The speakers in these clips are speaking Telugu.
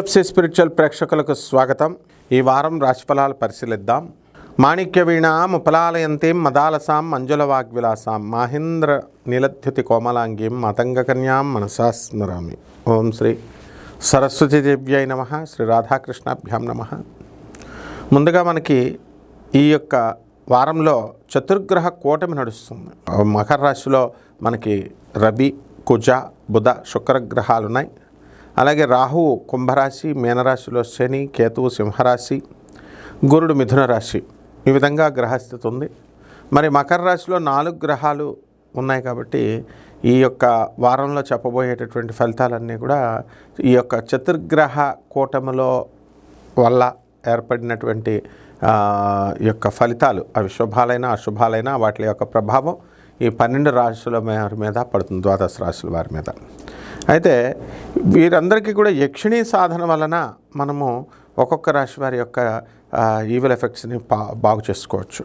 పిఎఫ్సి స్పిరిచువల్ ప్రేక్షకులకు స్వాగతం. ఈ వారం రాశిఫలాలు పరిశీలిద్దాం. మాణిక్య వీణాం ఉపలాలయంతీం మదాలసాం మంజుల వాగ్విలాసాం మాహేంద్ర నీలద్యుతి కోమలాంగీం మతంగకన్యాం మనసా స్మరామి. ఓం శ్రీ సరస్వతీ దేవ్యై నమః. శ్రీ రాధాకృష్ణాభ్యాం నమః. ముందుగా మనకి ఈ యొక్క వారంలో చతుర్గ్రహ కూటమి నడుస్తుంది. మకర రాశిలో మనకి రవి, కుజ, బుధ, శుక్రగ్రహాలు ఉన్నాయి. అలాగే రాహువు కుంభరాశి, మీనరాశిలో శని, కేతువు సింహరాశి, గురుడు మిథున రాశి. ఈ విధంగా గ్రహస్థితి ఉంది. మరి మకర రాశిలో 4 గ్రహాలు ఉన్నాయి కాబట్టి ఈ యొక్క వారంలో చెప్పబోయేటటువంటి ఫలితాలన్నీ కూడా ఈ యొక్క చతుర్గ్రహ కూటమిలో వల్ల ఏర్పడినటువంటి యొక్క ఫలితాలు, అవి శుభాలైనా అశుభాలైనా వాటి యొక్క ప్రభావం ఈ 12 రాశుల వారి మీద పడుతుంది, ద్వాదశ రాశుల వారి మీద. అయితే వీరందరికీ కూడా యక్షిణీ సాధన వలన మనము ఒక్కొక్క రాశి వారి యొక్క ఈవిల్ ఎఫెక్ట్స్ని బాగు చేసుకోవచ్చు.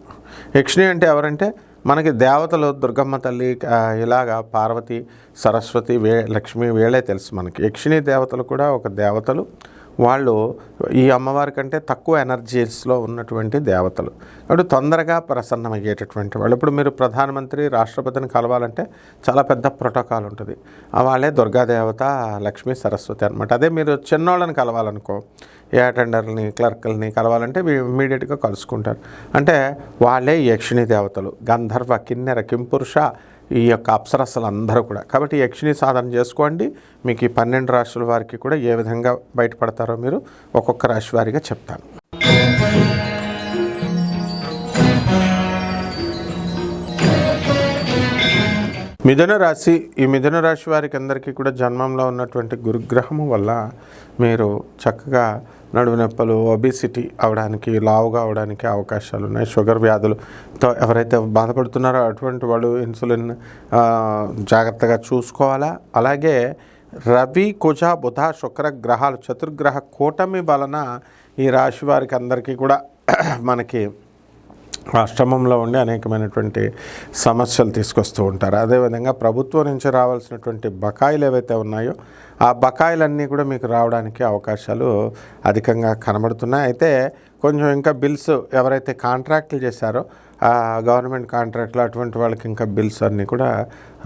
యక్షిణి అంటే ఎవరంటే మనకి దేవతలు, దుర్గమ్మ తల్లి, ఇలాగా పార్వతి, సరస్వతి, లక్ష్మి, వీళ్ళే తెలుసు మనకి. యక్షిణీ దేవతలు కూడా ఒక దేవతలు. వాళ్ళు ఈ అమ్మవారి కంటే తక్కువ ఎనర్జీస్లో ఉన్నటువంటి దేవతలు, కాబట్టి తొందరగా ప్రసన్నమయ్యేటటువంటి వాళ్ళు. ఇప్పుడు మీరు ప్రధానమంత్రి, రాష్ట్రపతిని కలవాలంటే చాలా పెద్ద ప్రోటోకాల్ ఉంటుంది. వాళ్ళే దుర్గాదేవత, లక్ష్మీ, సరస్వతి అనమాట. అదే మీరు చిన్నోళ్ళని కలవాలనుకో, ఏ అటెండర్ని, క్లర్క్ని కలవాలంటే ఇమ్మీడియట్గా కలుసుకుంటారు. అంటే వాళ్ళే యక్షిణీ దేవతలు, గంధర్వ, కిన్నెర, కింపురుష, ఈ యొక్క అప్సరస్సులు అందరూ కూడా. కాబట్టి యక్షిణీ సాధన చేసుకోండి. మీకు ఈ 12 రాశుల వారికి కూడా ఏ విధంగా బయటపడతారో మీరు ఒక్కొక్క రాశి వారిగా చెప్తాను. మిథున రాశి. ఈ మిథున రాశి వారికి అందరికీ కూడా జన్మంలో ఉన్నటువంటి గురుగ్రహము వల్ల మీరు చక్కగా నడుము నొప్పులు, ఒబిసిటీ అవడానికి, లావుగా అవడానికి అవకాశాలు ఉన్నాయి. షుగర్ వ్యాధులతో ఎవరైతే బాధపడుతున్నారో అటువంటి వాళ్ళు ఇన్సులిన్ జాగ్రత్తగా చూసుకోవాలా. అలాగే రవి, కుజ, బుధ, శుక్ర గ్రహాలు చతుర్గ్రహ కూటమి వలన ఈ రాశి వారికి అందరికీ కూడా మనకి అష్టమంలో ఉండి అనేకమైనటువంటి సమస్యలు తీసుకొస్తూ ఉంటారు. అదేవిధంగా ప్రభుత్వం నుంచి రావాల్సినటువంటి బకాయిలు ఏవైతే ఉన్నాయో ఆ బకాయిలన్నీ కూడా మీకు రావడానికి అవకాశాలు అధికంగా కనబడుతున్నాయి. అయితే కొంచెం ఇంకా బిల్స్ ఎవరైతే కాంట్రాక్టులు చేశారో గవర్నమెంట్ కాంట్రాక్టులు అటువంటి వాళ్ళకి ఇంకా బిల్స్ అన్నీ కూడా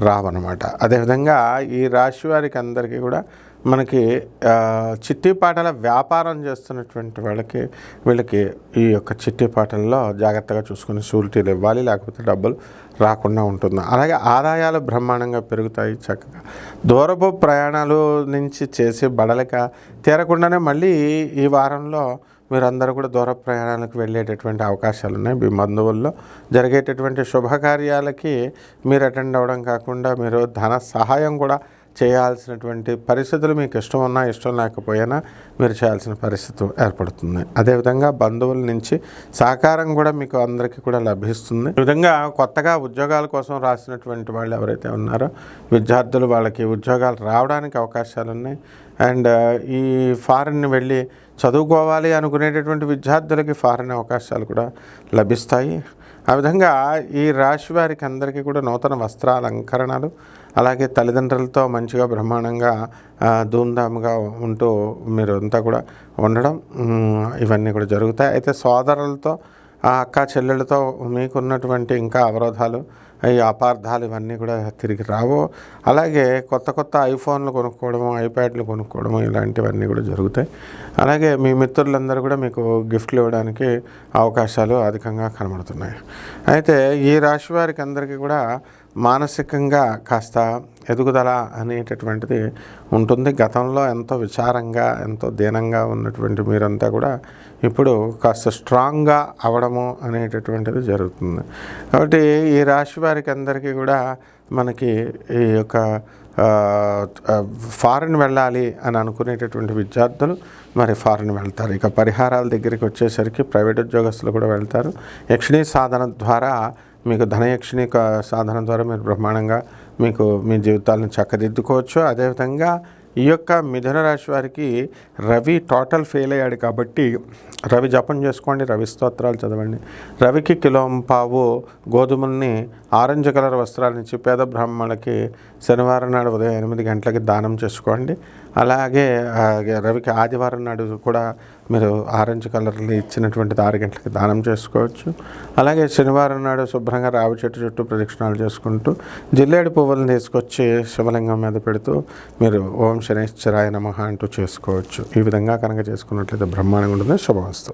రావన్నమాట. అదేవిధంగా ఈ రాశి వారికి అందరికీ కూడా మనకి చిట్టిపాటల వ్యాపారం చేస్తున్నటువంటి వీళ్ళకి ఈ యొక్క చిట్టిపాటల్లో జాగ్రత్తగా చూసుకుని షూరిటీలు ఇవ్వాలి, లేకపోతే డబ్బులు రాకుండా ఉంటుంది. అలాగే ఆదాయాలు బ్రహ్మాండంగా పెరుగుతాయి. చక్కగా దూరపు ప్రయాణాలు నుంచి చేసి బడలిక తీరకుండానే మళ్ళీ ఈ వారంలో మీరందరూ కూడా దూర ప్రయాణాలకు వెళ్ళేటటువంటి అవకాశాలు ఉన్నాయి. మీ బంధువుల్లో జరిగేటటువంటి శుభకార్యాలకి మీరు అటెండ్ అవ్వడం కాకుండా మీరు ధన సహాయం కూడా చేయాల్సినటువంటి పరిస్థితులు, మీకు ఇష్టం ఉన్నా ఇష్టం లేకపోయినా మీరు చేయాల్సిన పరిస్థితి ఏర్పడుతుంది. అదేవిధంగా బంధువుల నుంచి సహకారం కూడా మీకు అందరికీ కూడా లభిస్తుంది. ఈ విధంగా కొత్తగా ఉద్యోగాల కోసం రాసినటువంటి వాళ్ళు ఎవరైతే ఉన్నారో విద్యార్థులు, వాళ్ళకి ఉద్యోగాలు రావడానికి అవకాశాలు ఉన్నాయి. అండ్ ఈ ఫారిన్ వెళ్ళి చదువుకోవాలి అనుకునేటటువంటి విద్యార్థులకి ఫారిన్ అవకాశాలు కూడా లభిస్తాయి. ఆ విధంగా ఈ రాశి వారికి అందరికీ కూడా నూతన వస్త్రాలంకరణలు, అలాగే తల్లిదండ్రులతో మంచిగా బ్రహ్మాండంగా ధూమ్ధామ్గా ఉంటూ మీరు అంతా కూడా ఉండడం, ఇవన్నీ కూడా జరుగుతాయి. అయితే సోదరులతో, అక్క చెల్లెళ్ళతో మీకున్నటువంటి ఇంకా అవరోధాలు, ఈ అపార్థాలు ఇవన్నీ కూడా తిరిగి రావు. అలాగే కొత్త కొత్త ఐఫోన్లు కొనుక్కోవడము, ఐప్యాడ్లు కొనుక్కోవడము, ఇలాంటివన్నీ కూడా జరుగుతాయి. అలాగే మీ మిత్రులందరూ కూడా మీకు గిఫ్ట్లు ఇవ్వడానికి అవకాశాలు అధికంగా కనబడుతున్నాయి. అయితే ఈ రాశి వారికి అందరికీ కూడా మానసికంగా కాస్త ఎదుగుదల అనేటటువంటిది ఉంటుంది. గతంలో ఎంతో విచారంగా, ఎంతో దీనంగా ఉన్నటువంటి మీరంతా కూడా ఇప్పుడు కాస్త స్ట్రాంగ్గా అవడము అనేటటువంటిది జరుగుతుంది. కాబట్టి ఈ రాశి వారికి అందరికీ కూడా మనకి ఈ యొక్క ఫారిన్ వెళ్ళాలి అని అనుకునేటటువంటి విద్యార్థులు మరి ఫారిన్ వెళ్తారు. ఇక పరిహారాల దగ్గరికి వచ్చేసరికి ప్రైవేట్ ఉద్యోగస్తులు కూడా వెళ్తారు. యక్షిణీ సాధన ద్వారా మీకు ధనయక్షిణీ సాధన ద్వారా మీరు బ్రహ్మాండంగా మీకు మీ జీవితాలను చక్కదిద్దుకోవచ్చు. అదేవిధంగా ఈ యొక్క మిథున రాశి వారికి రవి టోటల్ ఫెయిల్ అయ్యాడు కాబట్టి రవి జపం చేసుకోండి, రవి స్తోత్రాలు చదవండి. రవికి కిలోంపావు గోధుమల్ని ఆరెంజ్ కలర్ వస్త్రాలనిచ్చి పేద బ్రాహ్మణులకి శనివారం నాడు ఉదయం 8 గంటలకి దానం చేసుకోండి. అలాగే రవికి ఆదివారం నాడు కూడా మీరు ఆరెంజ్ కలర్లు ఇచ్చినటువంటిది 6 గంటలకి దానం చేసుకోవచ్చు. అలాగే శనివారం నాడు శుభ్రంగా రావి చెట్టు చుట్టూ ప్రదక్షిణాలు చేసుకుంటూ జిల్లేడు పువ్వులను తీసుకొచ్చి శివలింగం మీద పెడుతూ మీరు ఓం శనైశ్చరాయ నమః అంటూ చేసుకోవచ్చు. ఈ విధంగా కనుక చేసుకున్నట్లయితే బ్రహ్మాండంగా ఉంటుంది. శుభమస్తు.